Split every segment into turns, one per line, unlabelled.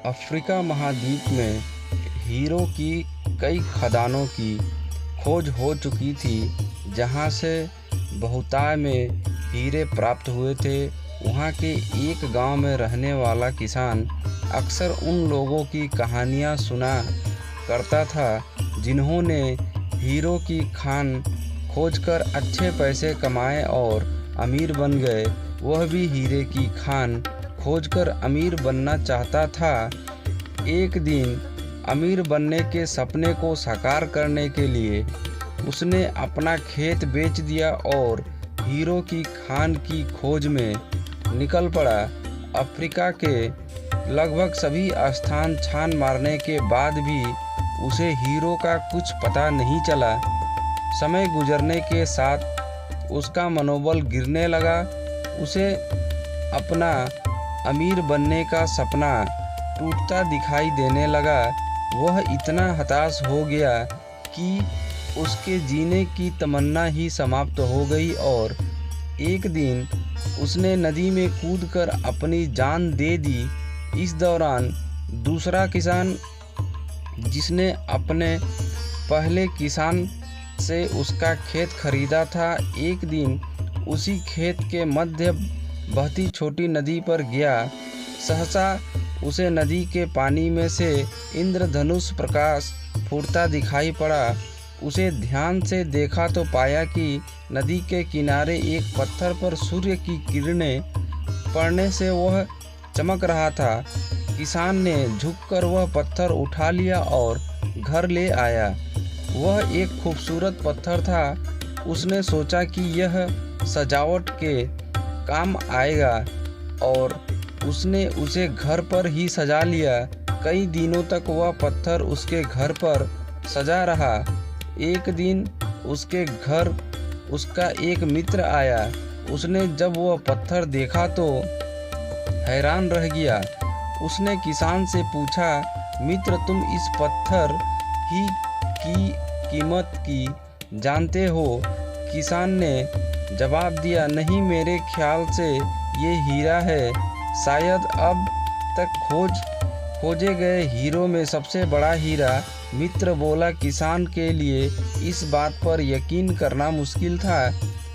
Africa महाद्वीप में hero की कई खदानों की खोज हो चुकी थी, जहां से बहुतायत में हीरे प्राप्त हुए थे। वहां के एक गांव में रहने वाला किसान अक्सर उन लोगों की कहानियां सुना करता था जिन्होंने हीरो की खान खोजकर अच्छे पैसे कमाए और अमीर बन गए। वह भी हीरे की खान खोजकर अमीर बनना चाहता था। एक दिन अमीर बनने के सपने को साकार करने के लिए उसने अपना खेत बेच दिया और हीरो की खान की खोज में निकल पड़ा। अफ्रीका के लगभग सभी स्थान छान मारने के बाद भी उसे हीरो का कुछ पता नहीं चला। समय गुजरने के साथ उसका मनोबल गिरने लगा। उसे अपना अमीर बनने का सपना टूटता दिखाई देने लगा। वह इतना हताश हो गया कि उसके जीने की तमन्ना ही समाप्त हो गई और एक दिन उसने नदी में कूदकर अपनी जान दे दी। इस दौरान दूसरा किसान, जिसने अपने पहले किसान से उसका खेत खरीदा था, एक दिन उसी खेत के मध्य बहती छोटी नदी पर गया। सहसा उसे नदी के पानी में से इंद्रधनुष प्रकाश फूटता दिखाई पड़ा। उसे ध्यान से देखा तो पाया कि नदी के किनारे एक पत्थर पर सूर्य की किरणें पड़ने से वह चमक रहा था। किसान ने झुककर वह पत्थर उठा लिया और घर ले आया। वह एक खूबसूरत पत्थर था। उसने सोचा कि यह सजावट के काम आएगा और उसने उसे घर पर ही सजा लिया। कई दिनों तक वह पत्थर उसके घर पर सजा रहा। एक दिन उसके घर उसका एक मित्र आया। उसने जब वह पत्थर देखा तो हैरान रह गया। उसने किसान से पूछा, मित्र, तुम इस पत्थर ही की कीमत की जानते हो? किसान ने जवाब दिया, नहीं, मेरे ख्याल से ये हीरा है, शायद अब तक खोजे गए हीरो में सबसे बड़ा हीरा। मित्र बोला, किसान के लिए इस बात पर यकीन करना मुश्किल था।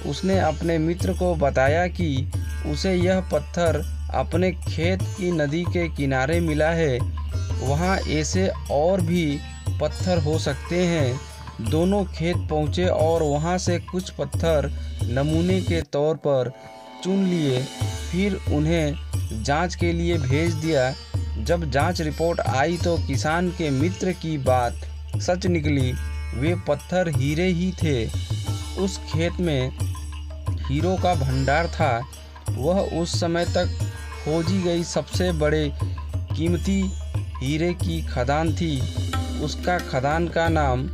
उसने अपने मित्र को बताया कि उसे यह पत्थर अपने खेत की नदी के किनारे मिला है। वहाँ ऐसे और भी पत्थर हो सकते हैं। दोनों खेत पहुँचे और वहाँ से कुछ पत्थर नमूने के तौर पर चुन लिए। फिर उन्हें जांच के लिए भेज दिया। जब जांच रिपोर्ट आई तो किसान के मित्र की बात सच निकली। वे पत्थर हीरे ही थे। उस खेत में हीरो का भंडार था। वह उस समय तक खोजी गई सबसे बड़े कीमती हीरे की खदान थी। उसका खदान का नाम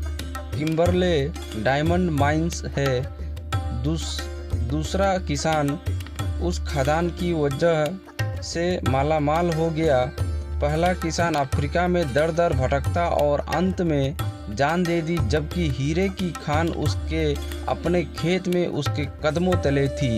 किम्बरले डायमंड माइंस है। दूसरा किसान उस खदान की वजह से मालामाल हो गया। पहला किसान अफ्रीका में दर दर भटकता और अंत में जान दे दी, जबकि हीरे की खान उसके अपने खेत में उसके कदमों तले थी।